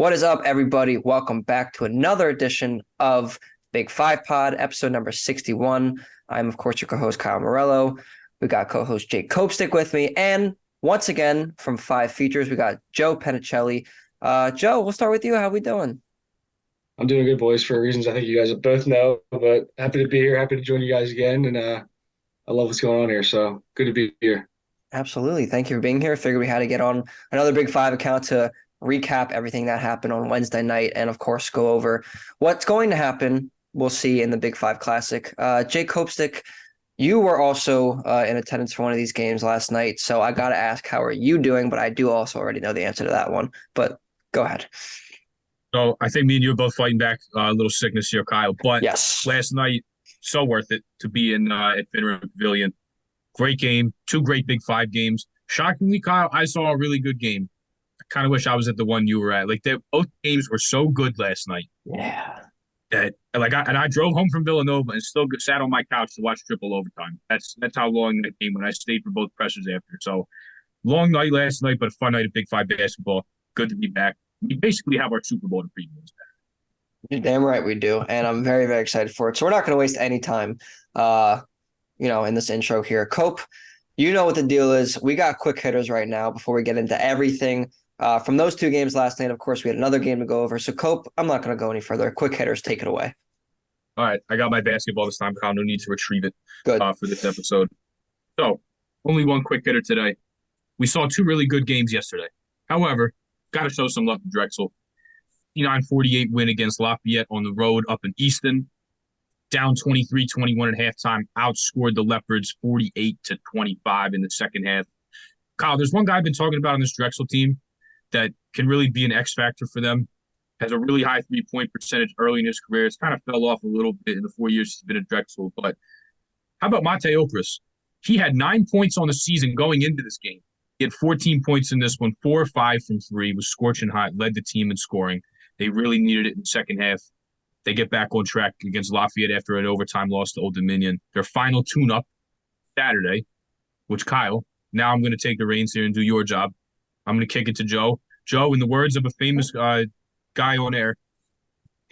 What is up, everybody? Welcome back to another edition of Big Five Pod, episode number 61. I'm, of course, your co-host, Kyle Morello. We got co-host Jake Copestick with me. And once again, from Five Features, we got Joe Penicelli. Joe, we'll start with you. How we doing? I'm doing good, boys, for reasons I think you guys both know. But happy to be here. Happy to join you guys again. And I love what's going on here. So good to be here. Absolutely. Thank you for being here. Figured we had to get on another Big Five account to recap everything that happened on Wednesday night and, of course, go over what's going to happen. We'll see in the Big Five Classic. Jake Copestick, you were also in attendance for one of these games last night. So I got to ask, how are you doing? But I do also already know the answer to that one. But go ahead. So I think me and you are both fighting back a little sickness here, Kyle. But Yes. last night, so worth it to be in at Penn Pavilion. Great game, two great Big Five games. Shockingly, Kyle, I saw a really good game. I kind of wish I was at the one you were at. Both games were so good last night. Yeah. I drove home from Villanova and still sat on my couch to watch triple overtime. That's how long that game went. I stayed for both pressers after. So long night last night, but a fun night of Big Five basketball. Good to be back. We basically have our Super Bowl to preview. You're damn right we do. And I'm very, very excited for it. So we're not going to waste any time, in this intro here. Cope, you know what the deal is. We got quick hitters right now before we get into everything. From those two games last night, of course, we had another game to go over. So, Cope, I'm not going to go any further. Quick hitters, take it away. All right, I got my basketball this time, Kyle. No need to retrieve it Good. For this episode. So, only one quick hitter today. We saw two really good games yesterday. However, got to show some love to Drexel. 49-48 win against Lafayette on the road up in Easton. Down 23-21 at halftime. Outscored the Leopards 48-25 in the second half. Kyle, there's one guy I've been talking about on this Drexel team that can really be an X factor for them. Has a really high three-point percentage early in his career. It's kind of fell off a little bit in the 4 years he's been at Drexel. But how about Mate Okras? He had 9 points on the season going into this game. He had 14 points in this one, 4 or 5 from three, was scorching hot, led the team in scoring. They really needed it in the second half. They get back on track against Lafayette after an overtime loss to Old Dominion. Their final tune-up Saturday, which, Kyle, now I'm going to take the reins here and do your job. I'm going to kick it to Joe. Joe, in the words of a famous guy on air,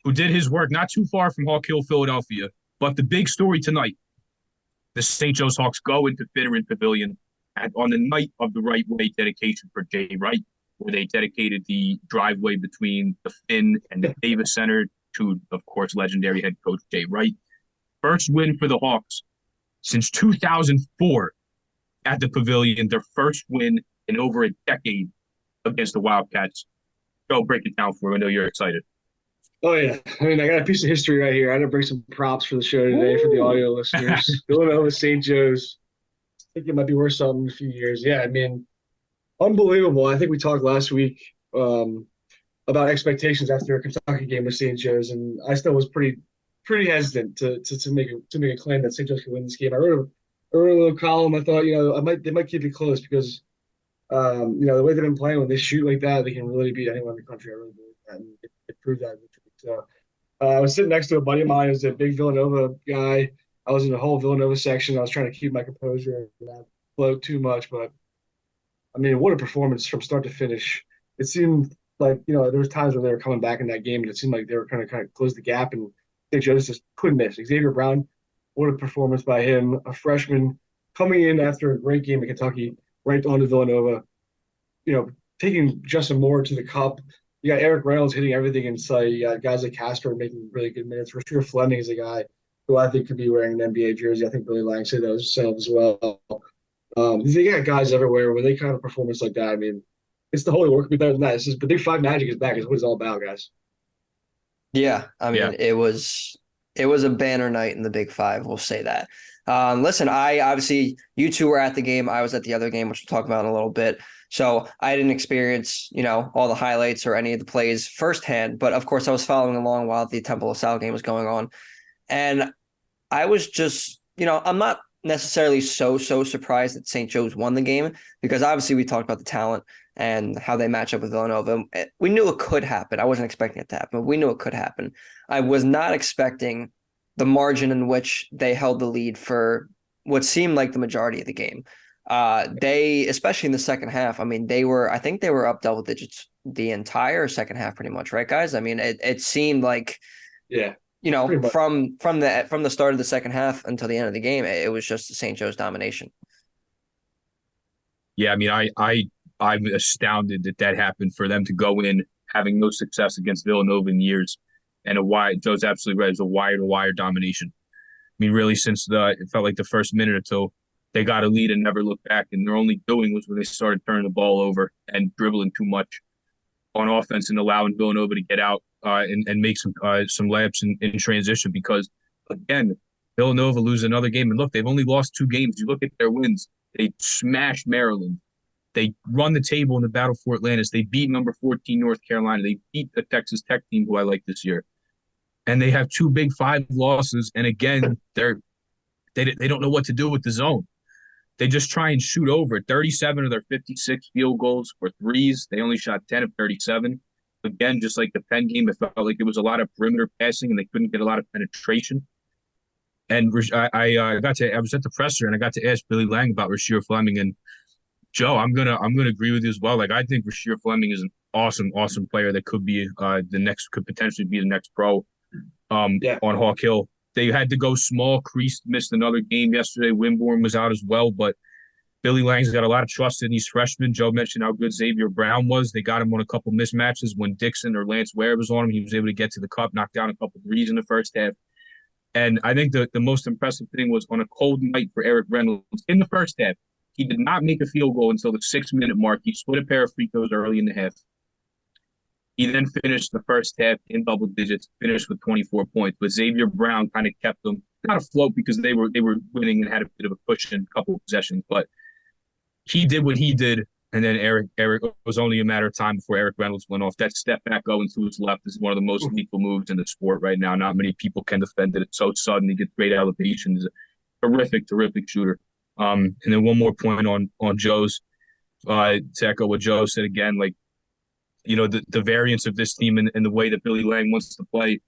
who did his work not too far from Hawk Hill, Philadelphia, but the big story tonight, the St. Joe's Hawks go into Veteran Pavilion on the night of the Right Way dedication for Jay Wright, where they dedicated the driveway between the Finn and the Davis Center to, of course, legendary head coach Jay Wright. First win for the Hawks since 2004 at the Pavilion, their first win in over a decade against the Wildcats. Go break it down for me. I know you're excited. Oh, yeah. I mean, I got a piece of history right here. I had to bring some props for the show today for the audio listeners. Villanova, St. Joe's. I think it might be worth something in a few years. Yeah, I mean, unbelievable. I think we talked last week about expectations after a Kentucky game with St. Joe's, and I still was pretty hesitant to make a claim that St. Joe's could win this game. I wrote a little column. I thought, they might keep it close because the way they've been playing when they shoot like that, they can really beat anyone in the country. I really believe that, and it proved that. So I was sitting next to a buddy of mine who's a big Villanova guy. I was in the whole Villanova section. I was trying to keep my composure and not float too much, but I mean, what a performance from start to finish. It seemed like, there was times where they were coming back in that game, and it seemed like they were kind of close the gap, and St. Joe's just couldn't miss. Xavier Brown, what a performance by him, a freshman coming in after a great game in Kentucky, right on to Villanova, taking Justin Moore to the cup. You got Eric Reynolds hitting everything in sight. You got guys like Castro making really good minutes. Rasheer Fleming is a guy who I think could be wearing an NBA jersey. I think Billy Lang said that himself as well. They got guys everywhere when they kind of performance like that. I mean, it's the holy work be better than that. It's just the Big Five magic is back. Is what it's all about, guys. Yeah, I mean, it was a banner night in the Big Five. We'll say that. Listen, you two were at the game. I was at the other game, which we'll talk about in a little bit. So I didn't experience, all the highlights or any of the plays firsthand. But of course, I was following along while the Temple Salle game was going on. And I was just, I'm not necessarily so surprised that St. Joe's won the game because obviously we talked about the talent and how they match up with Villanova. We knew it could happen. I wasn't expecting it to happen, but we knew it could happen. I was not expecting the margin in which they held the lead for what seemed like the majority of the game. They, especially in the second half, I mean, I think they were up double digits the entire second half, pretty much, right, guys? I mean, it seemed like, Yeah, you know, pretty much. from the start of the second half until the end of the game, it was just the St. Joe's domination. Yeah, I mean, I'm astounded that happened for them to go in having no success against Villanova in years, and Joe's absolutely right. It was a wire-to-wire domination. I mean, really, since it felt like the first minute or two, they got a lead and never looked back, and their only doing was when they started turning the ball over and dribbling too much on offense and allowing Villanova to get out and make some layups in transition. Because again, Villanova lose another game, and look, they've only lost 2 games. You look at their wins; they smashed Maryland. They run the table in the Battle for Atlantis. They beat number 14 North Carolina. They beat the Texas Tech team, who I like this year, and they have 2 Big 5 losses. And again, they don't know what to do with the zone. They just try and shoot over. 37 of their 56 field goals were threes. They only shot 10 of 37. Again, just like the Penn game, it felt like it was a lot of perimeter passing, and they couldn't get a lot of penetration. And I was at the presser, and I got to ask Billy Lang about Rasheer Fleming. And Joe, I'm gonna agree with you as well. Like, I think Rasheer Fleming is an awesome player that could potentially be the next pro on Hawk Hill. They had to go small. Kreese missed another game yesterday. Winborn was out as well, but Billy Lang's got a lot of trust in these freshmen. Joe mentioned how good Xavier Brown was. They got him on a couple mismatches when Dixon or Lance Ware was on him. He was able to get to the cup, knock down a couple threes in the first half. And I think the most impressive thing was on a cold night for Eric Reynolds in the first half. He did not make a field goal until the 6-minute mark. He split a pair of free throws early in the half. He then finished the first half in double digits, finished with 24 points. But Xavier Brown kind of kept them not afloat because they were winning and had a bit of a push in a couple of possessions. But he did what he did, and then Eric it was only a matter of time before Eric Reynolds went off. That step back going to his left is one of the most lethal moves in the sport right now. Not many people can defend it. It's so sudden. He gets great elevation. He's a terrific shooter. And then one more point on Joe's to echo what Joe said again, like, you know, the variance of this team and the way that Billy Lang wants to play.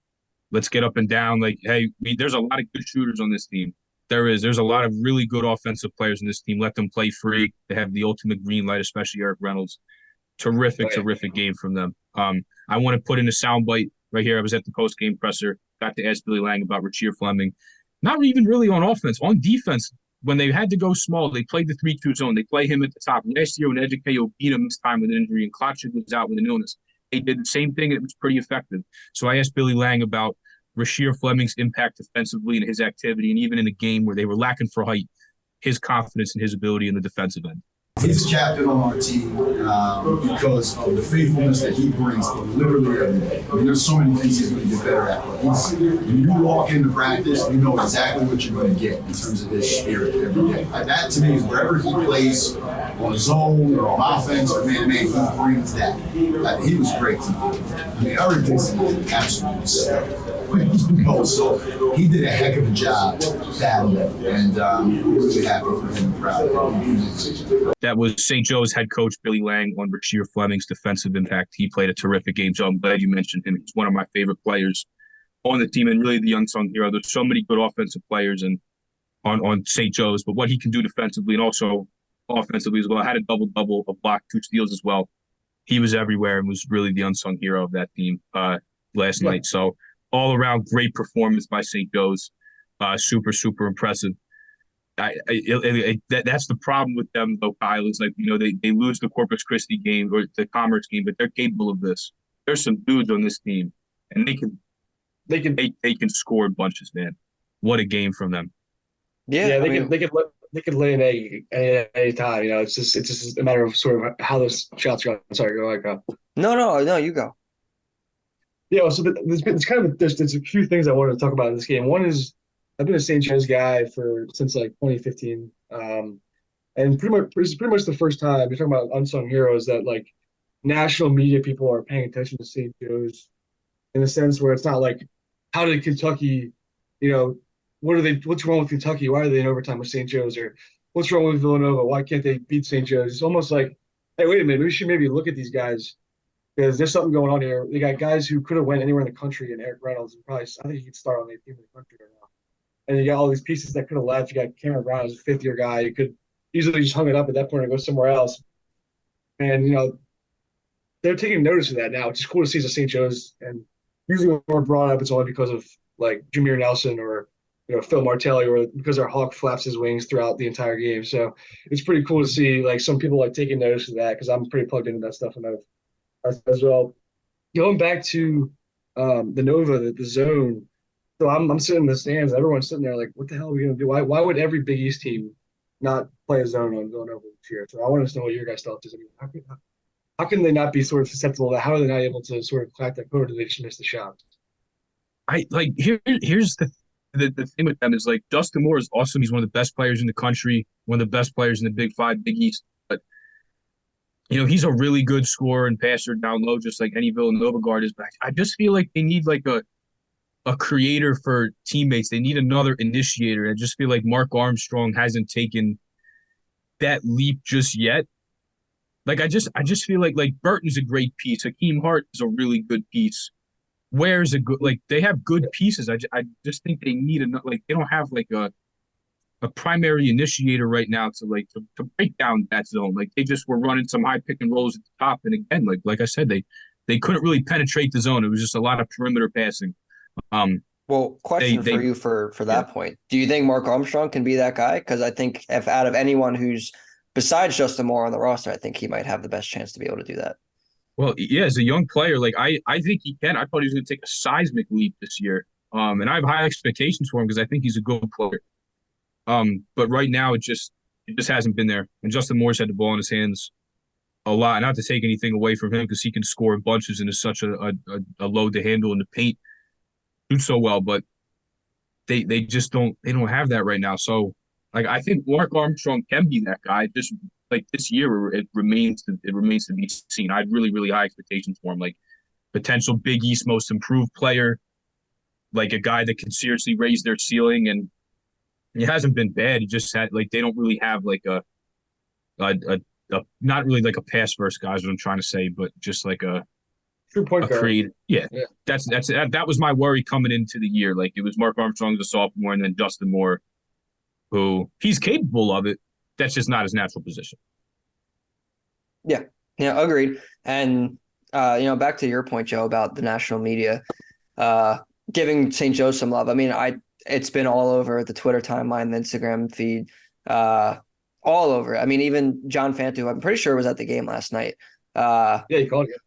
Let's get up and down. Like, hey, there's a lot of good shooters on this team. There's a lot of really good offensive players in this team. Let them play free. They have the ultimate green light, especially Eric Reynolds. Terrific game from them. I want to put in a soundbite right here. I was at the post-game presser. Got to ask Billy Lang about Rasheer Fleming. Not even really on offense. On defense, when they had to go small, they played the 3-2 zone. They play him at the top. Last year when Educayo beat him this time with an injury and Klotchik was out with an illness, they did the same thing, and it was pretty effective. So I asked Billy Lang about Rasheer Fleming's impact defensively and his activity, and even in a game where they were lacking for height, his confidence and his ability in the defensive end. He's captain on our team because of the faithfulness that he brings. Literally, I mean, there's so many things he's going to get better at. But when you walk into practice, you know exactly what you're going to get in terms of his spirit every day. And that, to me, is wherever he plays, on zone or on offense or man-to-man, he brings that. He was great to me. I mean, everything's absolutely stellar. So he did a heck of a job battling, and we're really happy for him and proud of him. That was St. Joe's head coach Billy Lang on Rasheer Fleming's defensive impact. He played a terrific game, so I'm glad you mentioned him. He's one of my favorite players on the team and really the unsung hero. There's so many good offensive players on St. Joe's, but what he can do defensively and also offensively as well. Had a double-double, a block, 2 steals as well. He was everywhere and was really the unsung hero of that team last night. So all around great performance by St. Joe's. Super impressive. That's the problem with them, though, Kyle. Is like, you know, they lose the Corpus Christi game or the Commerce game, but they're capable of this. There's some dudes on this team, and they can score bunches, man. What a game from them. Yeah, they could lay an egg at any time. You know, it's just a matter of sort of how those shots go. Sorry, go ahead. No, you go. Yeah, so there's a few things I wanted to talk about in this game. One is I've been a St. Joe's guy since like 2015, and it's pretty much the first time you're talking about unsung heroes that like national media people are paying attention to St. Joe's in the sense where it's not like how did Kentucky, you know, what's wrong with Kentucky? Why are they in overtime with St. Joe's? Or what's wrong with Villanova? Why can't they beat St. Joe's? It's almost like, hey, wait a minute, we should maybe look at these guys because there's something going on here. They got guys who could have went anywhere in the country, and Eric Reynolds, and probably I think he could start on the team in the country right now. And you got all these pieces that could have left. You got Cameron Brown as a 5th-year guy. You could easily just hung it up at that point and go somewhere else. And, you know, they're taking notice of that now, which is cool to see as a St. Joe's. And usually when we're brought up, it's only because of like Jameer Nelson or Phil Martelli, or because our Hawk flaps his wings throughout the entire game. So it's pretty cool to see like some people like taking notice of that, because I'm pretty plugged into that stuff and as well. Going back to the Nova, the zone. So I'm sitting in the stands. Everyone's sitting there like, what the hell are we gonna do? Why would every Big East team not play a zone on Villanova this year? So I want to know what your guys' thoughts is. I mean, how can they not be sort of susceptible to that? How are they not able to sort of crack that code, or do they just miss the shot? Here's the thing with them is like Justin Moore is awesome. He's one of the best players in the country, one of the best players in the Big Five, Big East. But he's a really good scorer and passer down low, just like any Villanova guard is. But I just feel like they need like a creator for teammates. They need another initiator. I just feel like Mark Armstrong hasn't taken that leap just yet. Like I just feel like Burton's a great piece. Hakeem Hart is a really good piece. Where's a good they have good pieces. I just think they need they don't have like a primary initiator right now to break down that zone. Like they just were running some high pick and rolls at the top, and again, like I said, they couldn't really penetrate the zone. It was just a lot of perimeter passing. Well, question for you for that point. Do you think Mark Armstrong can be that guy? Because I think if out of anyone who's besides Justin Moore on the roster, I think he might have the best chance to be able to do that. Well, yeah, as a young player, I think he can. I thought he was going to take a seismic leap this year. And I have high expectations for him because I think he's a good player. But right now it just hasn't been there. And Justin Moore's had the ball in his hands a lot. Not to take anything away from him because he can score in bunches and is such a load to handle in the paint. Do so well, but they just don't have that right now. So I think Mark Armstrong can be that guy. Just like this year, it remains to be seen. I had really, really high expectations for him. Like potential Big East most improved player, like a guy that can seriously raise their ceiling, and it hasn't been bad. He just had they don't really have like a not really like a pass first guy is what I'm trying to say, but just like a true point guard. Creed. Yeah. That was my worry coming into the year. Like it was Mark Armstrong as a sophomore, and then Justin Moore, who he's capable of it. That's just not his natural position. Yeah, agreed. And back to your point, Joe, about the national media giving St. Joe some love. I mean, it's been all over the Twitter timeline, the Instagram feed, all over. I mean, even John Fanta, who I'm pretty sure was at the game last night. Yeah, he called you.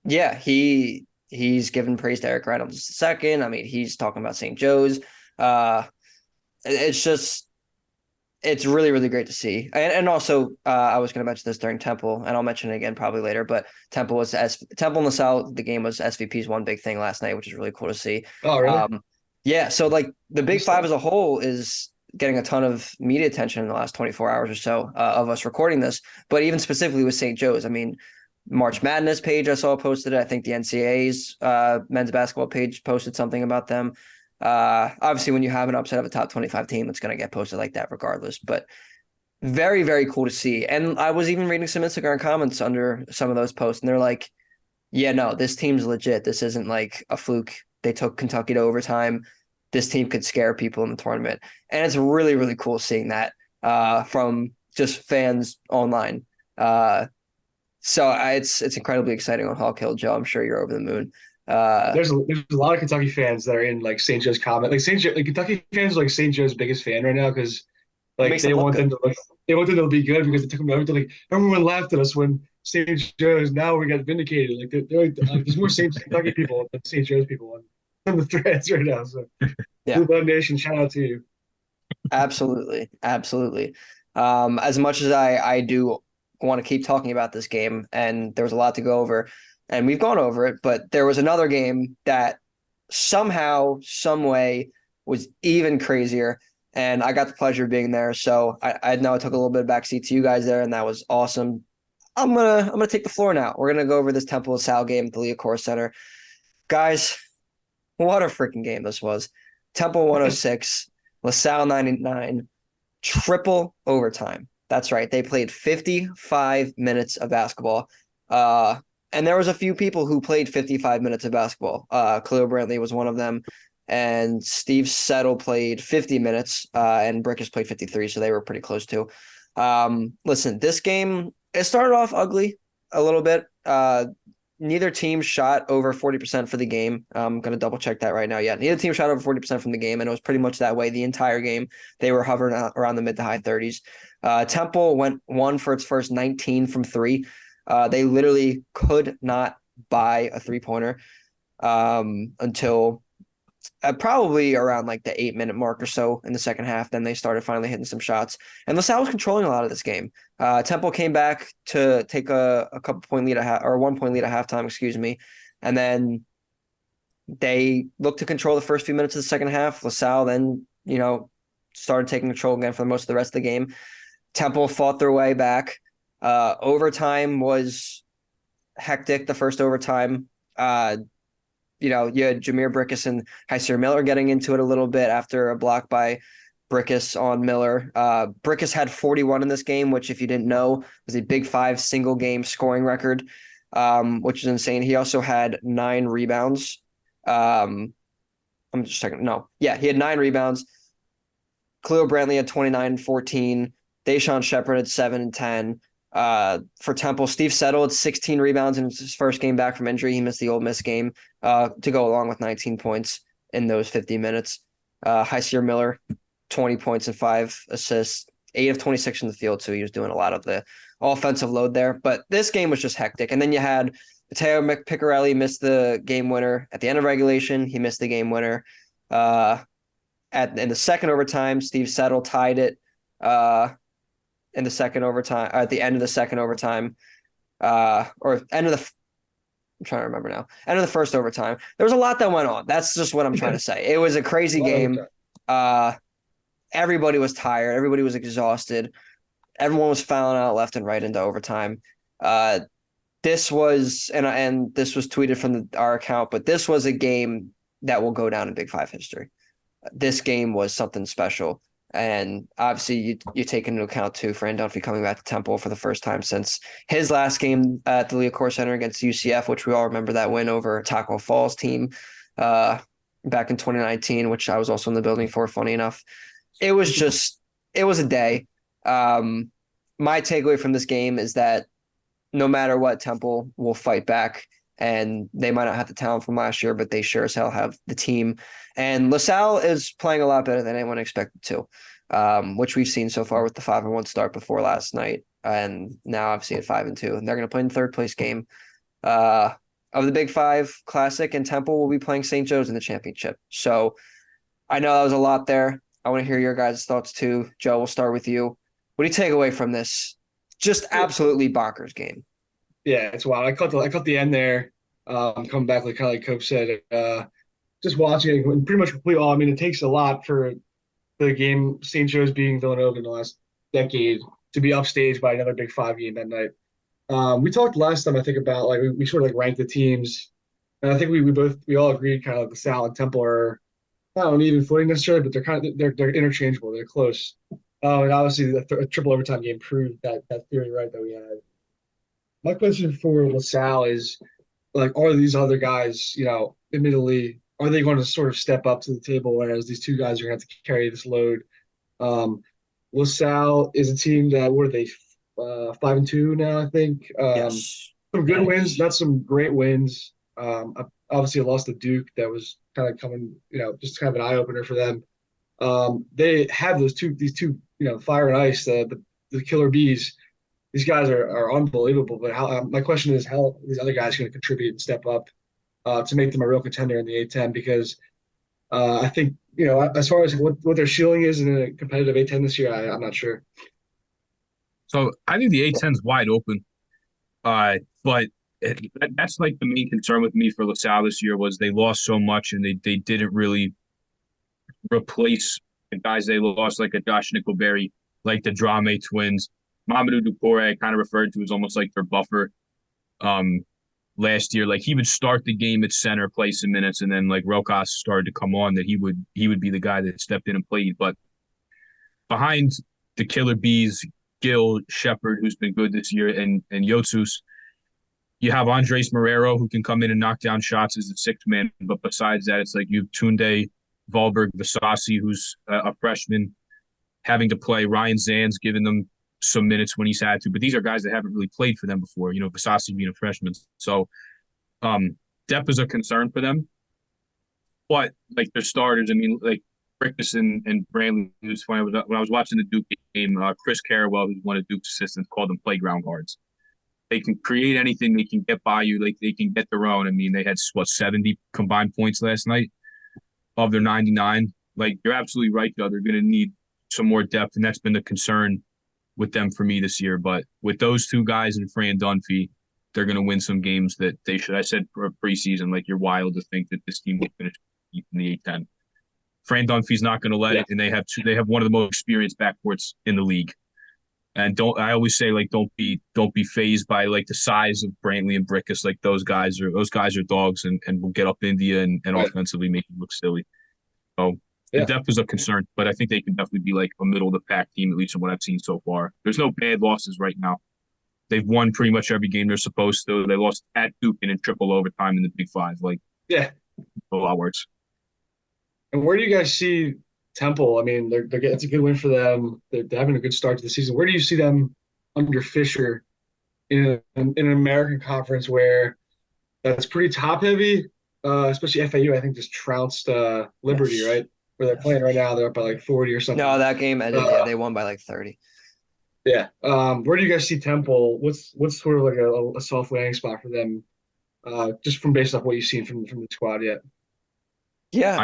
Yeah, he's given praise to Eric Reynolds II. I mean, he's talking about St. Joe's. It's really, really great to see. And also, I was going to mention this during Temple, and I'll mention it again probably later, but Temple and the Salle, the game was SVP's one big thing last night, which is really cool to see. Oh, really? Yeah, so like the Big Five as a whole is getting a ton of media attention in the last 24 hours or so of us recording this, but even specifically with St. Joe's, I mean, March Madness page I saw posted it. I think the NCAA's men's basketball page posted something about them. Obviously, when you have an upset of a top 25 team, it's going to get posted like that regardless. But very, very cool to see. And I was even reading some Instagram comments under some of those posts, and they're like, yeah, no, this team's legit. This isn't like a fluke. They took Kentucky to overtime. This team could scare people in the tournament. And it's really, really cool seeing that from just fans online. So it's incredibly exciting on Hawk Hill, Joe. I'm sure you're over the moon. There's a lot of Kentucky fans that are in like St. Joe's comment. Like Kentucky fans are like St. Joe's biggest fan right now because like they want them to be good because they took them to everything. Like everyone laughed at us when St. Joe's. Now we got vindicated. Like they're like there's more St. Kentucky people than St. Joe's people on the threads right now. So yeah, Blue Nation, shout out to you. Absolutely. As much as I do want to keep talking about this game, and there was a lot to go over, and we've gone over it, but there was another game that somehow, some way was even crazier, and I got the pleasure of being there. So I know I took a little bit of backseat to you guys there, and that was awesome. I'm gonna take the floor now. We're gonna go over this Temple of Sal game at the Leocore Center, guys. What a freaking game this was! Temple 106, LaSalle 99, triple overtime. That's right. They played 55 minutes of basketball. And there was a few people who played 55 minutes of basketball. Khalil Brantley was one of them. And Steve Settle played 50 minutes. And Brickus played 53, so they were pretty close too. Listen, this game, it started off ugly a little bit. neither team shot over 40% for the game. I'm going to double check that right now. Yeah, neither team shot over 40% from the game, and it was pretty much that way the entire game. They were hovering around the mid to high 30s. Temple went 1 for its first 19 from 3. They literally could not buy a three-pointer until probably around like the 8-minute mark or so in the second half. Then they started finally hitting some shots. And LaSalle was controlling a lot of this game. Temple came back to take a couple point lead or 1 point lead at halftime, excuse me. And then they looked to control the first few minutes of the second half. LaSalle then, started taking control again for most of the rest of the game. Temple fought their way back. Overtime was hectic, the first overtime. You had Jameer Brickus and Hysier Miller getting into it a little bit after a block by Brickus on Miller. Brickus had 41 in this game, which, if you didn't know, was a Big 5 single game scoring record, which is insane. He also had 9 rebounds. I'm just checking. No. Yeah, he had 9 rebounds. Khalil Brantley had 29 and 14. Deshaun Shepard had 7 and 10. For Temple, Steve Settle had 16 rebounds in his first game back from injury. He missed the Ole Miss game to go along with 19 points in those 50 minutes. Hysier Miller, 20 points and 5 assists, 8 of 26 in the field, so he was doing a lot of the offensive load there. But this game was just hectic. And then you had Mateo Piccarelli missed the game winner at the end of regulation. He missed the game winner. In the second overtime, Steve Settle tied it. In the second overtime, at the end of the second overtime, or end of the, I'm trying to remember now, end of the first overtime. There was a lot that went on. That's just what I'm trying to say. It was a crazy game. Everybody was tired. Everybody was exhausted. Everyone was fouling out left and right into overtime. This was, and this was tweeted from our account, but this was a game that will go down in Big 5 history. This game was something special. And obviously, you take into account, too, Fran Dunphy coming back to Temple for the first time since his last game at the Leocore Center against UCF, which we all remember that win over Taco Falls team back in 2019, which I was also in the building for, funny enough. It was a day. My takeaway from this game is that no matter what, Temple will fight back. And they might not have the talent from last year, but they sure as hell have the team. And LaSalle is playing a lot better than anyone expected to, which we've seen so far with the 5-1 start before last night. And now obviously at 5-2. And they're going to play in the third place game of the Big 5 Classic, and Temple will be playing St. Joe's in the championship. So I know that was a lot there. I want to hear your guys' thoughts too. Joe, we'll start with you. What do you take away from this just absolutely bonkers game? Yeah, it's wild. I caught the end there. Coming back, like kind of like Coach said, just watching it pretty much complete all. I mean, it takes a lot for the game St. Joe's beating Villanova in the last decade to be upstaged by another Big 5 game that night. We talked last time, I think, about like we sort of like ranked the teams, and I think we all agreed kind of like the Salle and Temple are not on even footing necessarily, but they're interchangeable. They're close. And obviously, a triple overtime game proved that theory right that we had. My question for LaSalle is, like, are these other guys, admittedly, are they going to sort of step up to the table, whereas these two guys are going to have to carry this load? LaSalle is a team that, what are they, 5-2 now, I think? Yes. Some good wins, not some great wins. Obviously, a loss to Duke that was kind of coming, just kind of an eye-opener for them. They have these two, fire and ice, the killer bees. These guys are unbelievable, but my question is how these other guys are going to contribute and step up to make them a real contender in the A10, because I think, as far as what their ceiling is in a competitive A10 this year, I'm not sure. So I think the A10 is wide open, but that's like the main concern with me for LaSalle this year was they lost so much and they didn't really replace the guys they lost, like a Josh Nickelberry, like the Drame twins. Mamadou Ducour I kind of referred to as almost like their buffer last year. Like he would start the game at center, play some minutes, and then like Rokas started to come on that he would be the guy that stepped in and played. But behind the killer bees, Gil, Shepard, who's been good this year, and Yotsus, you have Andres Marrero, who can come in and knock down shots as a sixth man. But besides that, it's like you have Tunde, Valberg, Visasi, who's a freshman, having to play. Ryan Zan's giving them some minutes when he's had to, but these are guys that haven't really played for them before, Visasi being a freshman. So Depth is a concern for them, but like their starters, I mean, like Rickus and Brantley. It was funny when I was watching the Duke game. Chris Carrawell, who's one of Duke's assistants, called them playground guards. They can create anything. They can get by you. Like they can get their own. I mean, they had 70 combined points last night of their 99. Like you're absolutely right, though. They're going to need some more depth, and that's been the concern with them for me this year. But with those two guys and Fran Dunphy, they're going to win some games that they should. I said for preseason, like you're wild to think that this team will finish in the A-10. Fran Dunphy's not going to let it, and they have one of the most experienced backcourts in the league. And I always say like don't be fazed by like the size of Brantley and Brickus. Like those guys are dogs and will get up into you and offensively make you look silly. So the depth is a concern, but I think they can definitely be like a middle of the pack team, at least from what I've seen so far. There's no bad losses right now. They've won pretty much every game they're supposed to. They lost at Duke and in triple overtime in the Big Five. Like a lot works. And where do you guys see Temple? I mean, they're getting, it's a good win for them. They're having a good start to the season. Where do you see them under Fisher in an American conference where that's pretty top heavy, especially FAU? I think just trounced Liberty, right? Where they're playing right now. They're up by like 40 or something. No, that game ended. They won by like 30. Yeah. Where do you guys see Temple? What's sort of like a soft landing spot for them? Just from based off what you've seen from the squad yet. Yeah,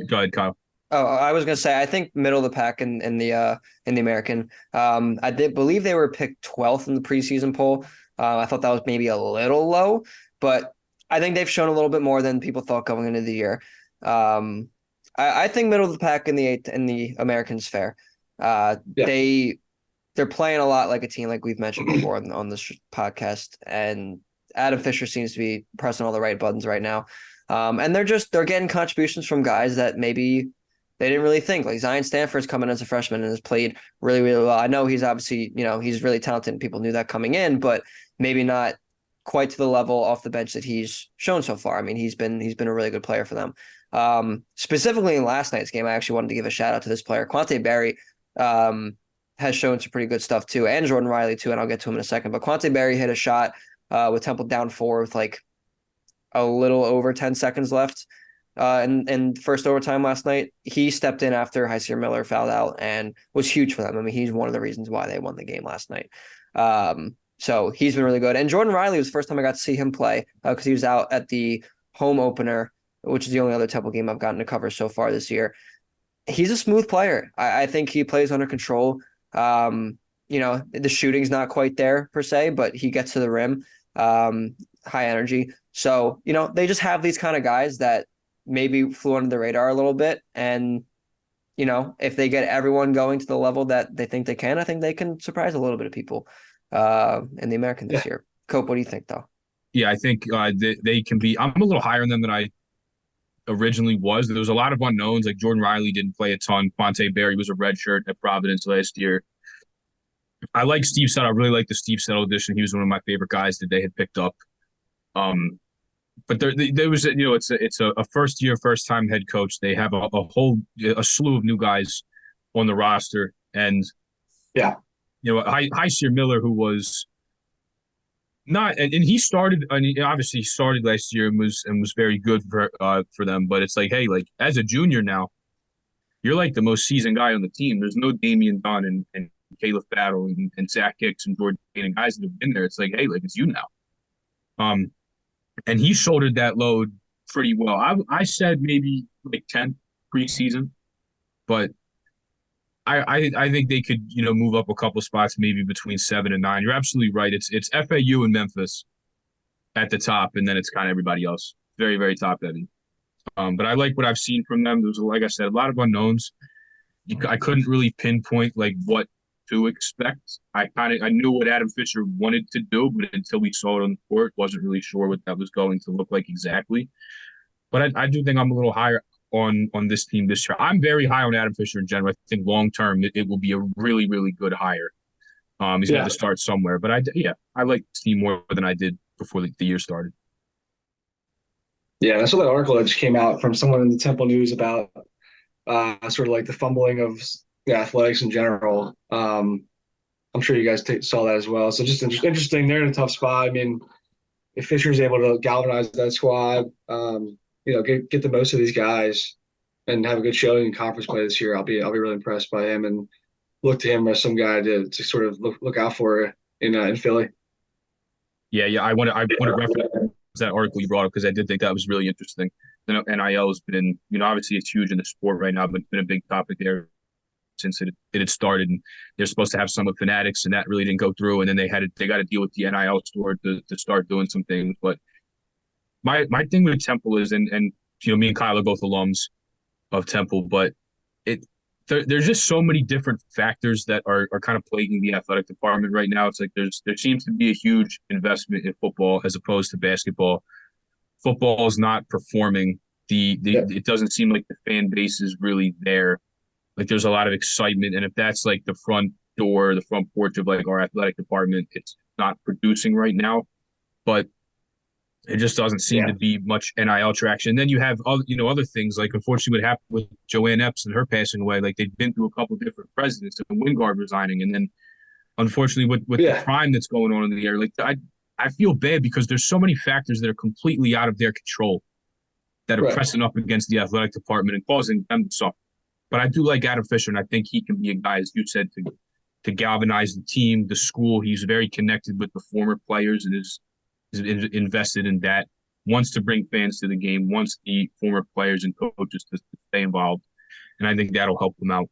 go ahead, Kyle. Oh, I was gonna say I think middle of the pack in the American. I did believe they were picked 12th in the preseason poll. I thought that was maybe a little low, but I think they've shown a little bit more than people thought going into the year. I think middle of the pack in the American's fair. They're playing a lot like a team, like we've mentioned before on this podcast, and Adam Fisher seems to be pressing all the right buttons right now. And they're getting contributions from guys that maybe they didn't really think. Like Zion Stanford's coming as a freshman and has played really, really well. I know he's obviously, he's really talented and people knew that coming in, but maybe not quite to the level off the bench that he's shown so far. I mean, he's been a really good player for them. Specifically in last night's game, I actually wanted to give a shout out to this player. Quante Berry has shown some pretty good stuff too, and Jordan Riley too, and I'll get to him in a second. But Quante Berry hit a shot with Temple down 4 with like a little over 10 seconds left in first overtime last night. He stepped in after Hysier Miller fouled out and was huge for them. I mean, he's one of the reasons why they won the game last night. So he's been really good. And Jordan Riley was the first time I got to see him play because he was out at the home opener, which is the only other Temple game I've gotten to cover so far this year. He's a smooth player. I think he plays under control. The shooting's not quite there per se, but he gets to the rim. High energy. So, they just have these kind of guys that maybe flew under the radar a little bit. And, if they get everyone going to the level that they think they can, I think they can surprise a little bit of people in the American this year. Cope, what do you think, though? Yeah, I think they can be – I'm a little higher on them than I originally was. There was a lot of unknowns. Like Jordan Riley didn't play a ton. Quante Berry was a redshirt at Providence last year. I like Steve Settle. I really like the Steve Settle edition. He was one of my favorite guys that they had picked up. But there was, it's a first year, first time head coach. They have a slew of new guys on the roster, and Hysier Miller, who was not, and he started, and he obviously started last year and was very good for them. But it's like, hey, like as a junior now, you're like the most seasoned guy on the team. There's no Damian Dunn and Caleb Battle and Zach Hicks and Jordan and guys that have been there. It's like, hey, like it's you now. And he shouldered that load pretty well. I said maybe like 10th preseason, but I think they could, move up a couple spots, maybe between 7 and 9. You're absolutely right. It's FAU and Memphis at the top, and then it's kind of everybody else. Very, very top heavy. But I like what I've seen from them. There's, like I said, a lot of unknowns. I couldn't really pinpoint like what to expect. I knew what Adam Fisher wanted to do, but until we saw it on the court, wasn't really sure what that was going to look like exactly. But I do think I'm a little higher on this team this year. I'm very high on Adam Fisher in general. I think long term it will be a really, really good hire. He's got to start somewhere. But I like this team more than I did before the year started. Yeah, I saw that article that just came out from someone in the Temple News about sort of like the fumbling of athletics in general. I'm sure you guys saw that as well. So just interesting. They're in a tough spot. I mean, if Fisher's able to galvanize that squad, get the most of these guys and have a good showing in conference play this year, I'll be really impressed by him and look to him as some guy to sort of look out for in Philly. Yeah. I want to reference that article you brought up because I did think that was really interesting. NIL has been, obviously it's huge in the sport right now, but it's been a big topic there since it had started. And they're supposed to have some with Fanatics, and that really didn't go through. And then they got to deal with the NIL store to start doing some things. But my thing with Temple is, and me and Kyle are both alums of Temple, but there's just so many different factors that are kind of plaguing the athletic department right now. It's like there seems to be a huge investment in football as opposed to basketball. Football is not performing. It doesn't seem like the fan base is really there. Like there's a lot of excitement, and if that's like the front door, the front porch of like our athletic department, it's not producing right now. But it just doesn't seem to be much NIL traction. And then you have other things like unfortunately what happened with Joanne Epps and her passing away. Like they've been through a couple of different presidents and Wingard resigning, and then unfortunately with the crime that's going on in the air, like I feel bad because there's so many factors that are completely out of their control that are pressing up against the athletic department and causing them to suffer. But I do like Adam Fisher, and I think he can be a guy, as you said, to galvanize the team, the school. He's very connected with the former players and is invested in that. Wants to bring fans to the game. Wants the former players and coaches to stay involved, and I think that'll help them out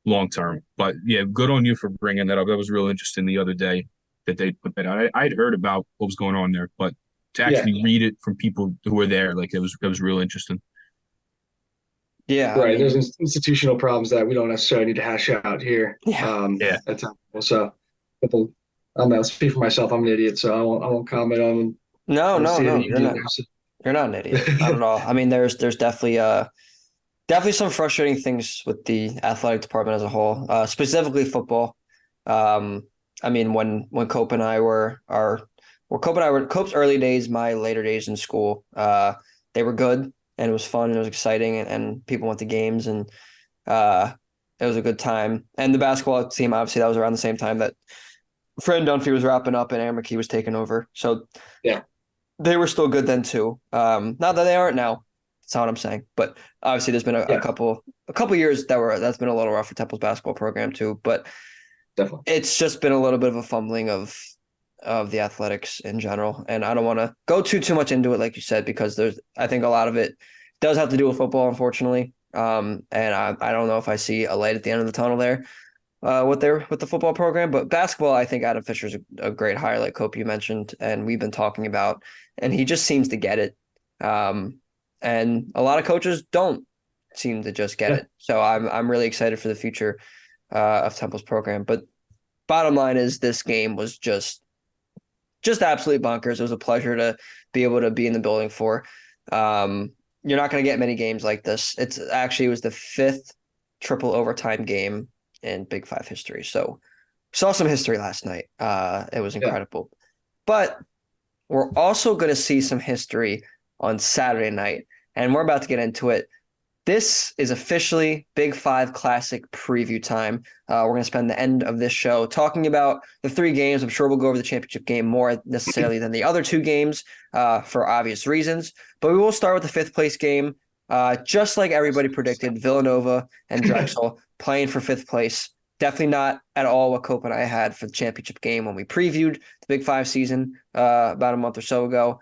long term. But yeah, good on you for bringing that up. That was real interesting the other day that they put that out. I'd heard about what was going on there, but to actually read it from people who were there, like it was real interesting. Yeah, right. There's institutional problems that we don't necessarily need to hash out here. At Temple. So, I'll speak for myself. I'm an idiot, so I won't comment on them. No, you're not an idiot, not at all. I mean, there's definitely some frustrating things with the athletic department as a whole, specifically football. I mean, when Cope and I were Cope's early days, my later days in school, they were good. And it was fun and it was exciting and people went to games and it was a good time. And the basketball team, obviously, that was around the same time that Fred Dunphy was wrapping up and Aaron McKee was taking over. So they were still good then too. Not that they aren't now. That's not what I'm saying. But obviously there's been a couple years that's been a little rough for Temple's basketball program too. But definitely it's just been a little bit of a fumbling of the athletics in general. And I don't want to go too much into it, like you said, because I think a lot of it does have to do with football, unfortunately. And I don't know if I see a light at the end of the tunnel there with the football program. But basketball, I think Adam Fisher's a great hire, like Cope you mentioned, and we've been talking about, and he just seems to get it. And a lot of coaches don't seem to just get it. So I'm really excited for the future of Temple's program. But bottom line is this game was just absolutely bonkers. It was a pleasure to be able to be in the building for. You're not going to get many games like this. It was the 5th triple overtime game in Big 5 history. So saw some history last night. It was incredible. But we're also going to see some history on Saturday night, and we're about to get into it. This is officially Big 5 Classic preview time. We're going to spend the end of this show talking about the 3 games. I'm sure we'll go over the championship game more necessarily than the other 2 games for obvious reasons. But we will start with the 5th place game. Just like everybody predicted, Villanova and Drexel playing for 5th place. Definitely not at all what Cope and I had for the championship game when we previewed the Big 5 season about a month or so ago.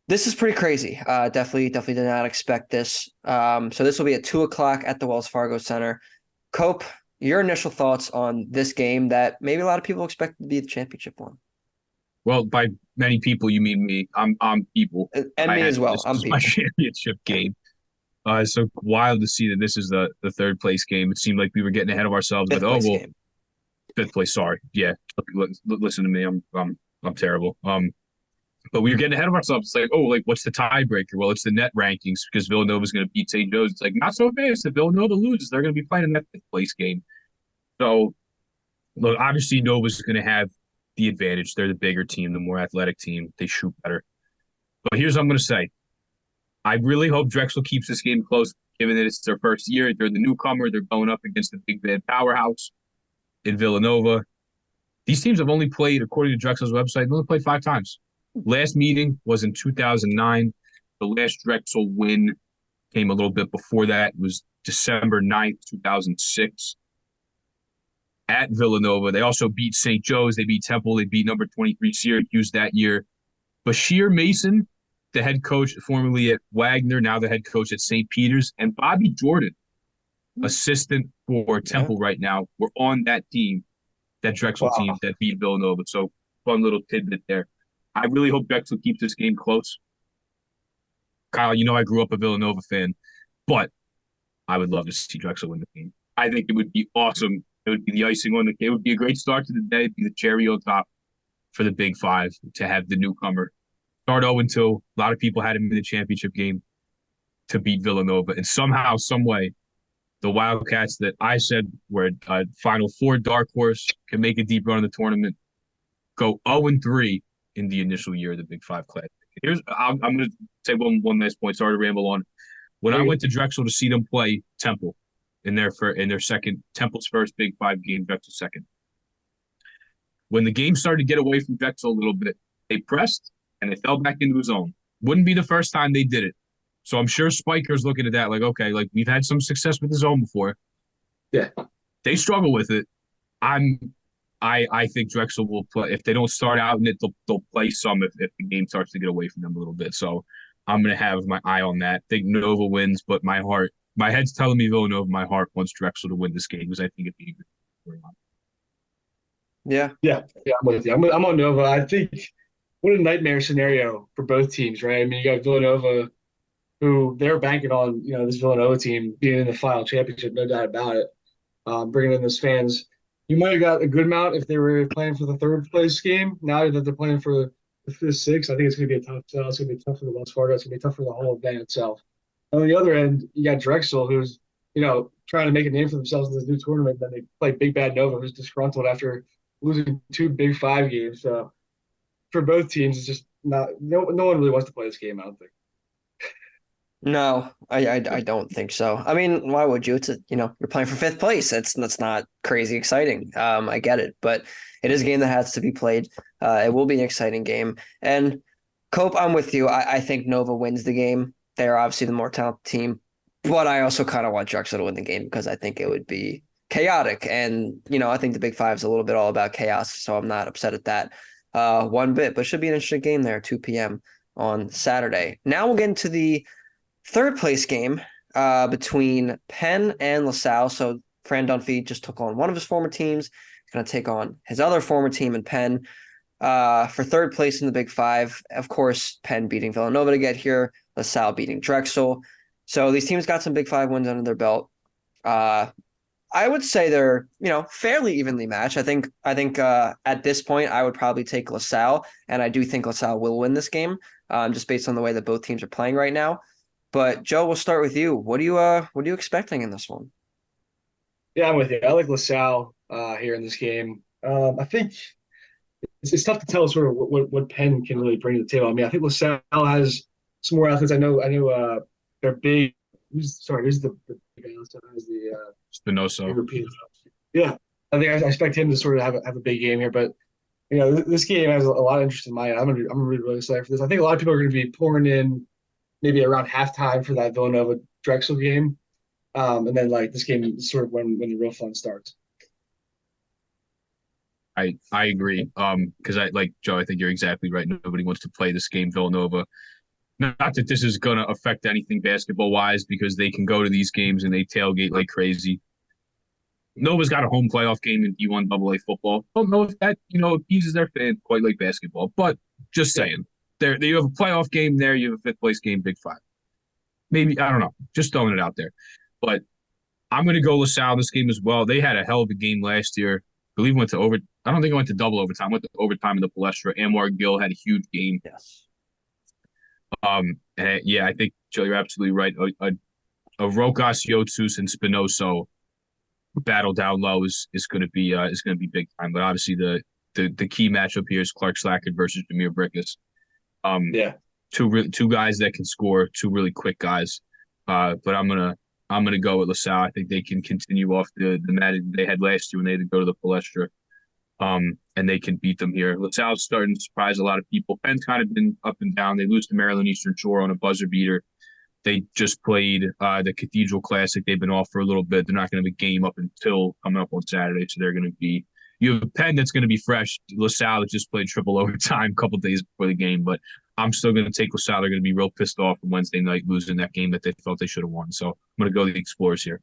This is pretty crazy. Definitely did not expect this. So this will be at 2:00 at the Wells Fargo Center. Cope, your initial thoughts on this game that maybe a lot of people expect to be the championship one? Well, by many people, you mean me. I'm people. And me as well. I'm people. My championship game. It's so wild to see that this is the 3rd place game. It seemed like we were getting ahead of ourselves. But game. 5th place. Sorry. Yeah. Listen to me. I'm terrible. But we were getting ahead of ourselves. It's like, what's the tiebreaker? Well, it's the net rankings because Villanova's going to beat St. Joe's. It's like, not so fast. If Villanova loses, they're going to be playing in that 5th place game. So, look, obviously Nova's going to have the advantage. They're the bigger team, the more athletic team. They shoot better. But here's what I'm going to say. I really hope Drexel keeps this game close, given that it's their first year. They're the newcomer. They're going up against the big bad powerhouse in Villanova. These teams have only played, according to Drexel's website, 5 times. Last meeting was in 2009. The last Drexel win came a little bit before that. It was December 9th, 2006 at Villanova. They also beat St. Joe's. They beat Temple. They beat number 23 Syracuse that year. Bashir Mason, the head coach formerly at Wagner, now the head coach at St. Peter's, and Bobby Jordan, assistant for Temple right now, were on that team, that Drexel team that beat Villanova. So fun little tidbit there. I really hope Drexel keeps this game close. Kyle, you know I grew up a Villanova fan, but I would love to see Drexel win the game. I think it would be awesome. It would be the icing on the cake. It would be a great start to the day. It'd be the cherry on top for the Big Five to have the newcomer start 0-2. A lot of people had him in the championship game to beat Villanova. And somehow, some way, the Wildcats that I said were a Final Four dark horse can make a deep run in the tournament, go 0-3 in the initial year of the Big Five Classic. I'm going to say one last point. Sorry to ramble on. When I went to Drexel to see them play Temple in their second, Temple's first Big Five game, Drexel's second. When the game started to get away from Drexel a little bit, they pressed and they fell back into a zone. Wouldn't be the first time they did it. So I'm sure Spiker's looking at that like, okay, like we've had some success with the zone before. Yeah. They struggle with it. I think Drexel will play. If they don't start out in it, they'll play some if the game starts to get away from them a little bit. So I'm going to have my eye on that. Think Nova wins, but my head's telling me Villanova. My heart wants Drexel to win this game because I think it'd be a good. Yeah, I'm with you. I'm on Nova. I think what a nightmare scenario for both teams, right? I mean, you got Villanova, who they're banking on, this Villanova team being in the final championship, no doubt about it. Bringing in those fans. You might have got a good amount if they were playing for the third place game. Now that they're playing for the fifth, sixth, I think it's going to be a tough sell. It's going to be tough for the Wells Fargo. It's going to be tough for the whole event itself. On the other end, you got Drexel, who's, trying to make a name for themselves in this new tournament. Then they play Big Bad Nova, who's disgruntled after losing 2 Big Five games. So for both teams, it's just not no one really wants to play this game, I don't think. No, I don't think so. I mean, why would you? It's you're playing for fifth place. That's not crazy exciting. I get it, but it is a game that has to be played. It will be an exciting game. And Cope, I'm with you. I think Nova wins the game. They're obviously the more talented team, but I also kind of want Drexel to win the game because I think it would be chaotic. And I think the Big Five is a little bit all about chaos, so I'm not upset at that one bit. But it should be an interesting game there, 2 p.m. on Saturday. Now we'll get into the third place game between Penn and LaSalle. So Fran Dunphy just took on one of his former teams. He's going to take on his other former team in Penn for third place in the Big Five. Of course, Penn beating Villanova to get here, LaSalle beating Drexel. So these teams got some Big Five wins under their belt. I would say they're fairly evenly matched. I think at this point I would probably take LaSalle, and I do think LaSalle will win this game just based on the way that both teams are playing right now. But Joe, we'll start with you. What are you expecting in this one? Yeah, I'm with you. I like LaSalle here in this game. I think it's tough to tell sort of what Penn can really bring to the table. I mean, I think LaSalle has some more athletes. I know they're big. Who's the guy LaSalle has the Spinoso. European. Yeah, I think I expect him to sort of have a big game here. But this game has a lot of interest in my end. I'm really excited for this. I think a lot of people are going to be pouring in maybe around halftime for that Villanova Drexel game. And then this game is sort of when the real fun starts. I agree. Because Joe, I think you're exactly right. Nobody wants to play this game, Villanova. Not that this is going to affect anything basketball-wise because they can go to these games and they tailgate like crazy. Nova's got a home playoff game in D1 AA football. Don't know if that, appeases their fans quite like basketball. But just saying. You have a playoff game there. You have a fifth place game, Big Five. Maybe, I don't know. Just throwing it out there. But I'm going to go LaSalle in this game as well. They had a hell of a game last year. I believe went to I don't think it went to double overtime. Went to overtime in the Palestra. Anwar Gill had a huge game. Yes. And I think, Joe, you're absolutely right. A Rokas, Yotsus, and Spinoso battle down low is going to be big time. But obviously the key matchup here is Clark Slackard versus Jameer Brickus. Two guys that can score, two really quick guys. But I'm gonna go with LaSalle. I think they can continue off the magic they had last year when they had to go to the Palestra. and they can beat them here. LaSalle's starting to surprise a lot of people. Penn's kind of been up and down. They lose to Maryland Eastern Shore on a buzzer beater. They just played the Cathedral Classic. They've been off for a little bit. They're not going to have a game up until coming up on Saturday, so they're going to be. You have Penn that's going to be fresh. LaSalle that just played triple overtime a couple days before the game, but I'm still going to take LaSalle. They're going to be real pissed off on Wednesday night losing that game that they felt they should have won. So I'm going to go the Explorers here.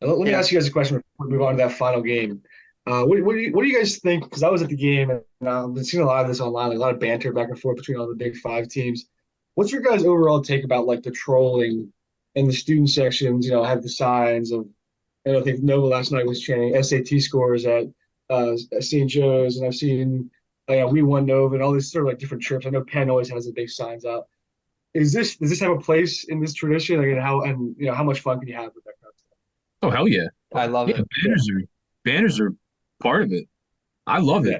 Let me ask you guys a question before we move on to that final game. What do you guys think? Because I was at the game and I've been seeing a lot of this online, like a lot of banter back and forth between all the Big Five teams. What's your guys' overall take about like the trolling in the student sections? Have the signs of, I think Nova last night was chanting SAT scores at St. Joe's, and I've seen we won Nova and all these sort of like different trips. I know Penn always has the big signs out. Does this have a place in this tradition? Like, how much fun can you have with that kind of stuff? Oh hell yeah! I love it. Banners are part of it. I love it. Yeah.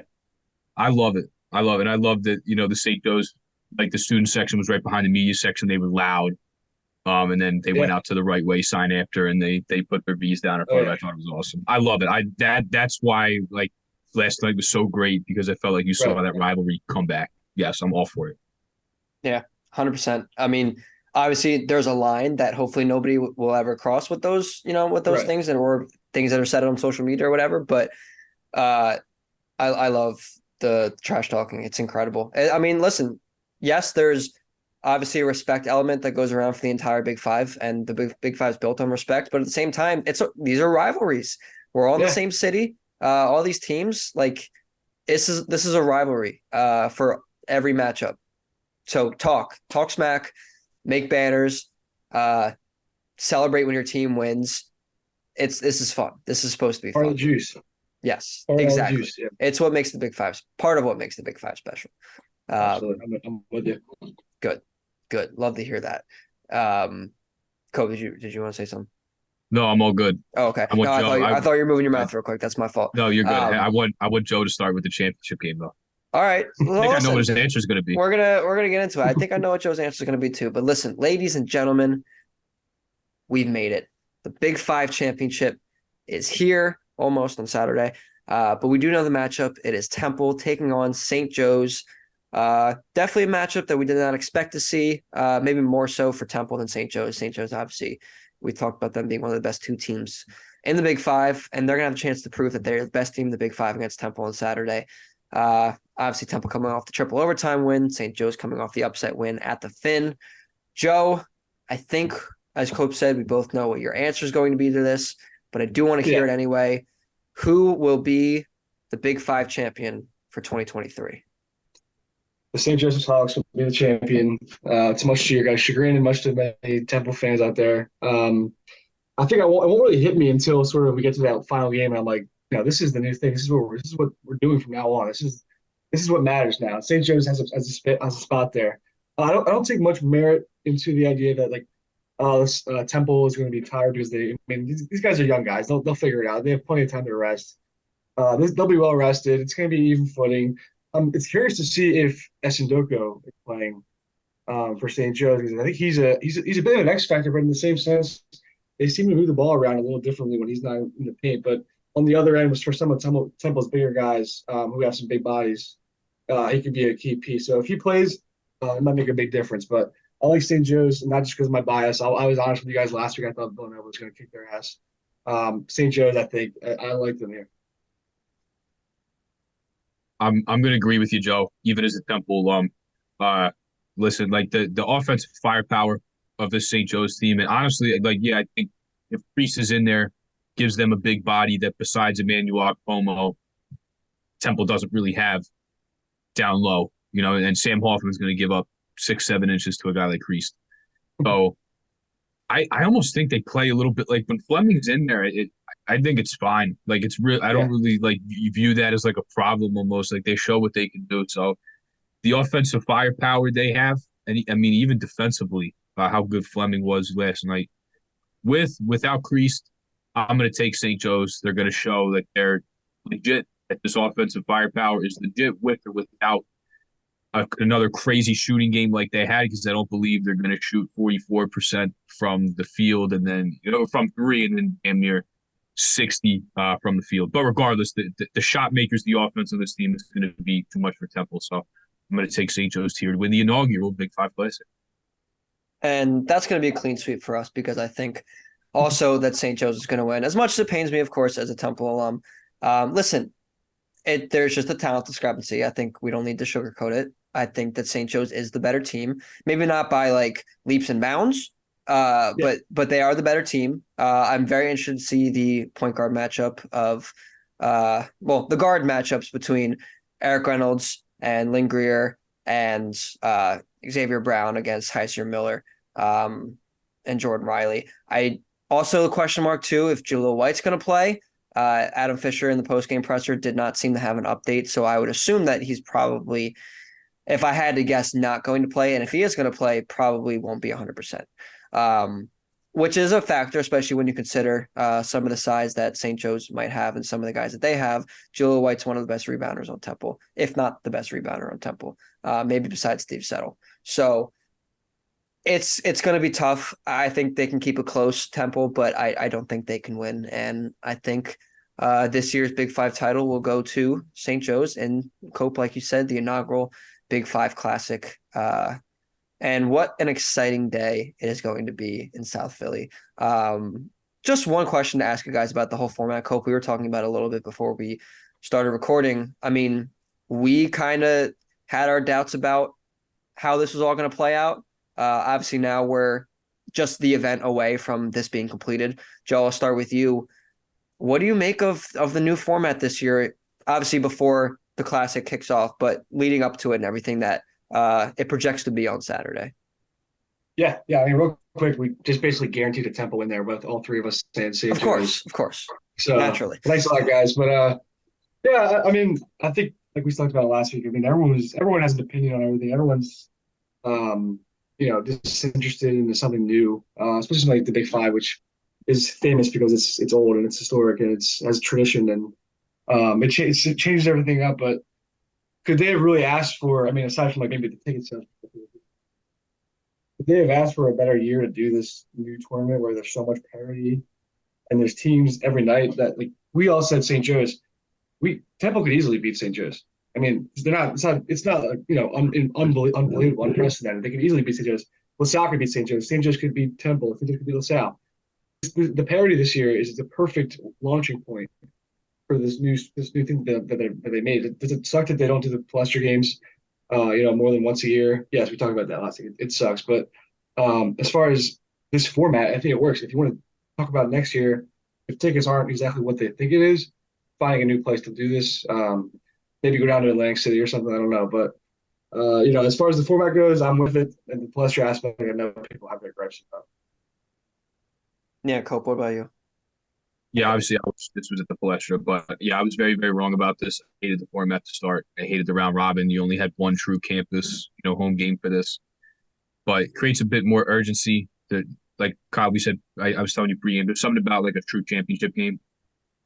I love it. I love it. I love that, the St. Joe's, like the student section was right behind the media section. They were loud. And then they went out to the right way sign after, and they put their V's down. I thought it was awesome. I love it. That's why like last night was so great, because I felt like you saw that rivalry come back. Yes, I'm all for it. Yeah, 100%. I mean, obviously there's a line that hopefully nobody will ever cross with those, things or things that are said on social media or whatever. But I love the trash talking. It's incredible. I mean, listen, yes, there's obviously a respect element that goes around for the entire Big Five, and the Big Five is built on respect. But at the same time, these are rivalries. We're all in the same city. All these teams, like this is a rivalry for every matchup. So talk smack, make banners, celebrate when your team wins. This is fun. This is supposed to be fun. Part of the juice. Yes, Part exactly. Juice, yeah. It's what makes the Big Five part of what makes the Big Five special. Absolutely. I'm with you. Good. Love to hear that. Kobe, did you want to say something? No, I'm all good. Oh, okay. I thought you were moving your mouth real quick. That's my fault. No, you're good. I want Joe to start with the championship game though. All right. Well, I think I know what his answer is going to be. We're gonna get into it. I think I know what Joe's answer is going to be too. But listen, ladies and gentlemen, we've made it. The Big Five championship is here almost on Saturday. But we do know the matchup. It is Temple taking on St. Joe's. Definitely a matchup that we did not expect to see. Maybe more so for Temple than St. Joe's. St. Joe's, obviously, we talked about them being one of the best two teams in the Big Five, and they're going to have a chance to prove that they're the best team in the Big Five against Temple on Saturday. Obviously, Temple coming off the triple overtime win. St. Joe's coming off the upset win at the Finn. Joe, I think, as Cope said, we both know what your answer is going to be to this, but I do want to hear it anyway. Who will be the Big Five champion for 2023? The St. Joseph's Hawks will be the champion. It's much to your guys' chagrin and much to many Temple fans out there. I think it won't really hit me until sort of we get to that final game, and I'm like, this is the new thing. This is what we're doing from now on. This is what matters now. St. Joe's has a spot there. I don't take much merit into the idea that Temple is going to be tired because these guys are young guys. They'll figure it out. They have plenty of time to rest. They'll be well rested. It's going to be even footing. It's curious to see if Essendoko is playing for St. Joe's, because I think he's a bit of an X factor, but in the same sense, they seem to move the ball around a little differently when he's not in the paint. But on the other end, for some of Temple's bigger guys who have some big bodies, he could be a key piece. So if he plays, it might make a big difference. But I like St. Joe's, not just because of my bias. I was honest with you guys last week. I thought Villanova was going to kick their ass. St. Joe's, I think I like them here. I'm going to agree with you, Joe. Even as a Temple alum, listen, like the offensive firepower of this St. Joe's team, and honestly, I think if Priest is in there, gives them a big body that besides Emmanuel Akpomo, Temple doesn't really have down low, and Sam Hoffman's going to give up 6-7 inches to a guy like Priest. So I almost think they play a little bit like when Fleming's in there. I think it's fine. Like it's real. I don't really view that as like a problem almost. Like they show what they can do. So the offensive firepower they have, and I mean even defensively, how good Fleming was last night. Without Priest, I'm going to take St. Joe's. They're going to show that they're legit. That this offensive firepower is legit with or without another crazy shooting game like they had, because I don't believe they're going to shoot 44% from the field and then from three and then damn near 60 from the field. But regardless, the shot makers, the offense of this team is going to be too much for Temple. So I'm going to take St. Joe's here to win the inaugural Big Five Classic. And that's going to be a clean sweep for us because I think also that St. Joe's is going to win. As much as it pains me, of course, as a Temple alum, listen, there's just a talent discrepancy. I think we don't need to sugarcoat it. I think that St. Joe's is the better team. Maybe not by like leaps and bounds, but they are the better team. I'm very interested to see the point guard matchup of the guard matchups between Eric Reynolds and Lynn Greer and Xavier Brown against Heiser Miller and Jordan Riley. I also a question mark too if Jaleel White's going to play. Adam Fisher in the postgame presser did not seem to have an update, so I would assume that he's probably, if I had to guess, not going to play. And if he is going to play, probably won't be 100%, which is a factor, especially when you consider some of the size that St. Joe's might have and some of the guys that they have. Jaleel White's one of the best rebounders on Temple, if not the best rebounder on Temple, maybe besides Steve Settle. So it's going to be tough. I think they can keep it close, Temple, but I don't think they can win. And I think this year's Big Five title will go to St. Joe's and Cope, like you said, the inaugural Big Five Classic. And what an exciting day it is going to be in South Philly. Just one question to ask you guys about the whole format, Cope. We were talking about it a little bit before we started recording. I mean, we kind of had our doubts about how this was all going to play out. Obviously, now we're just the event away from this being completed. Joe, I'll start with you. What do you make of the new format this year? Obviously, before the Classic kicks off, but leading up to it and everything that it projects to be on Saturday. Yeah. I mean, real quick, we just basically guaranteed a Temple in there with all three of us saying St. Joe's. Of course. So naturally. Thanks a lot, guys. But yeah, I mean, I think like we talked about last week. I mean, everyone has an opinion on everything. Everyone's just interested in something new, especially like the Big Five, which is famous because it's old and it's historic and it has tradition and it changed everything up. But could they have really asked for? I mean, aside from like maybe the ticket sales, could they have asked for a better year to do this new tournament where there's so much parity and there's teams every night that like we all said St. Joe's, Temple could easily beat St. Joe's. I mean, it's not unbelievable, unprecedented. They could easily beat St. Joe's. LaSalle could beat St. Joe's. St. Joe's could beat Temple. St. Joe's could beat LaSalle. The parity this year is the perfect launching point for this new thing that they made. Does it suck that they don't do the Palestra games, more than once a year? Yes, we talked about that last week. It sucks, but as far as this format, I think it works. If you want to talk about next year, if tickets aren't exactly what they think it is, finding a new place to do this, maybe go down to Atlantic City or something. I don't know, but as far as the format goes, I'm with it. And the Palestra aspect, I know people have their gripes about. Yeah, Cope, what about you? Yeah, obviously, this was at the Palestra, but yeah, I was very, very wrong about this. I hated the format to start. I hated the round robin. You only had one true campus, home game for this, but it creates a bit more urgency. That, like Kyle, we said, I was telling you pregame, there's something about like a true championship game,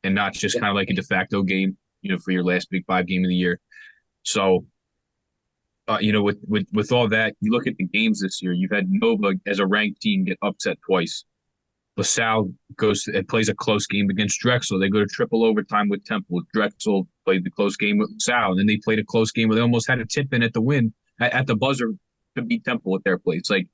and not just kind of like a de facto game, for your last Big Five game of the year. So, with all that, you look at the games this year. You've had Nova as a ranked team get upset twice. LaSalle goes and plays a close game against Drexel. They go to triple overtime with Temple. Drexel played the close game with LaSalle, and then they played a close game where they almost had a tip in at the win at the buzzer to beat Temple at their place. Like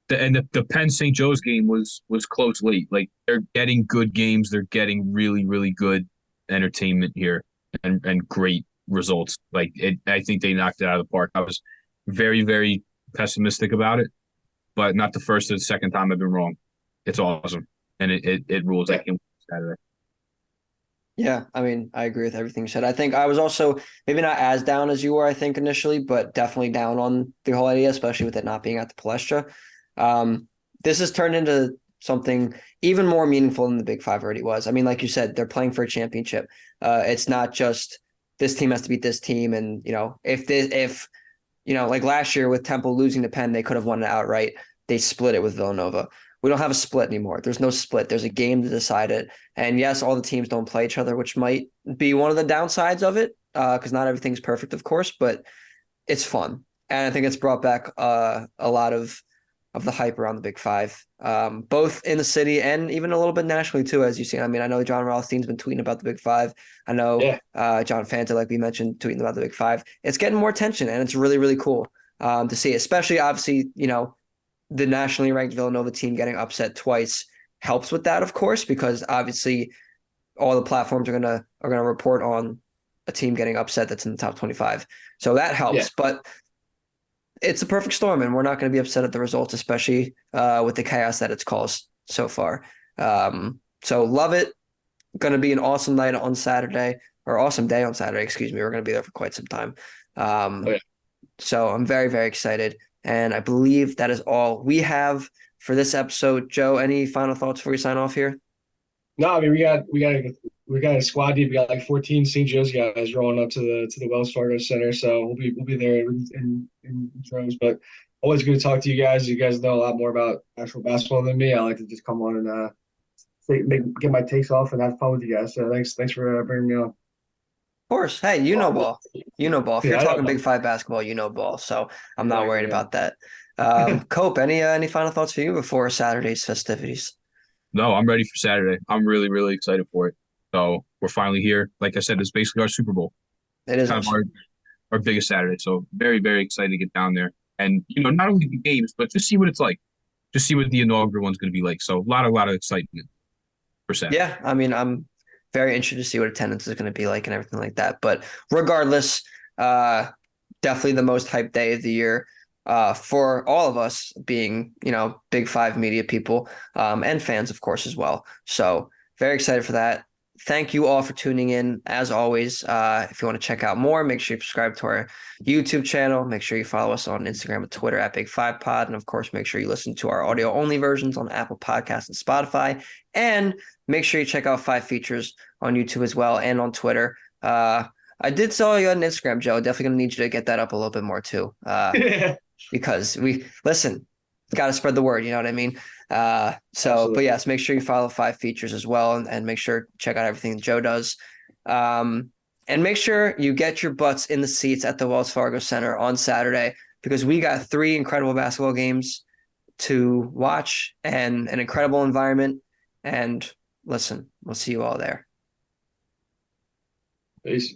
the Penn St. Joe's game was close late. Like they're getting good games. They're getting really, really good entertainment here and great results. Like I think they knocked it out of the park. I was very, very pessimistic about it, but not the first or the second time I've been wrong. It's awesome, and it rules. I can Saturday. Yeah, I mean, I agree with everything you said. I think I was also maybe not as down as you were, I think, initially, but definitely down on the whole idea, especially with it not being at the Palestra. This has turned into something even more meaningful than the Big Five already was. I mean, like you said, they're playing for a championship. It's not just this team has to beat this team, and if like last year with Temple losing to Penn, they could have won it outright. They split it with Villanova. We don't have a split anymore. There's no split. There's a game to decide it. And yes, all the teams don't play each other, which might be one of the downsides of it, because not everything's perfect, of course, but it's fun. And I think it's brought back a lot of of the hype around the Big Five, both in the city and even a little bit nationally too, as you've seen. I mean, I know John Rothstein's been tweeting about the Big Five. I know Yeah. John Fanta, like we mentioned, tweeting about the Big Five. It's getting more attention, and it's really, really cool to see, especially obviously, the nationally ranked Villanova team getting upset twice helps with that, of course, because obviously all the platforms are gonna report on a team getting upset that's in the top 25. So that helps. Yeah. But it's a perfect storm, and we're not going to be upset at the results, especially with the chaos that it's caused so far. So love it. Going to be an awesome night on Saturday, or awesome day on Saturday. Excuse me. We're going to be there for quite some time. Yeah. So I'm very, very excited, and I believe that is all we have for this episode. Joe, any final thoughts before we sign off here? No, I mean we got a squad deep. We got like 14 St. Joe's guys rolling up to the Wells Fargo Center, so we'll be there in droves. But always good to talk to you guys. You guys know a lot more about actual basketball than me. I like to just come on and get my takes off and have fun with you guys. So thanks for bringing me on. Of course. Hey, you know ball. You know ball. If you're Yeah, I talking know. Big Five basketball, you know ball. So I'm not worried Exactly, about that. Cope, any final thoughts for you before Saturday's festivities? No, I'm ready for Saturday. I'm really, really excited for it. So we're finally here. Like I said, it's basically our Super Bowl, It is kind of awesome. our biggest Saturday. So very, very excited to get down there. And, not only the games, but just see what it's like. Just see what the inaugural one's going to be like. So a lot of excitement for Saturday. Yeah, I mean, I'm very interested to see what attendance is going to be like and everything like that. But regardless, definitely the most hyped day of the year for all of us being, Big Five media people and fans, of course, as well. So very excited for that. Thank you all for tuning in. As always, if you want to check out more, make sure you subscribe to our YouTube channel. Make sure you follow us on Instagram and Twitter at Big Five Pod. And of course, make sure you listen to our audio only versions on Apple Podcasts and Spotify. And make sure you check out Five Features on YouTube as well and on Twitter. I did saw you on Instagram, Joe. Definitely gonna need you to get that up a little bit more too. Because we listen, got to spread the word. You know what I mean? But Absolutely. yes, make sure you follow Five Features as well, and make sure to check out everything Joe does. And make sure you get your butts in the seats at the Wells Fargo Center on Saturday because we got 3 incredible basketball games to watch and an incredible environment. And listen, we'll see you all there. Peace.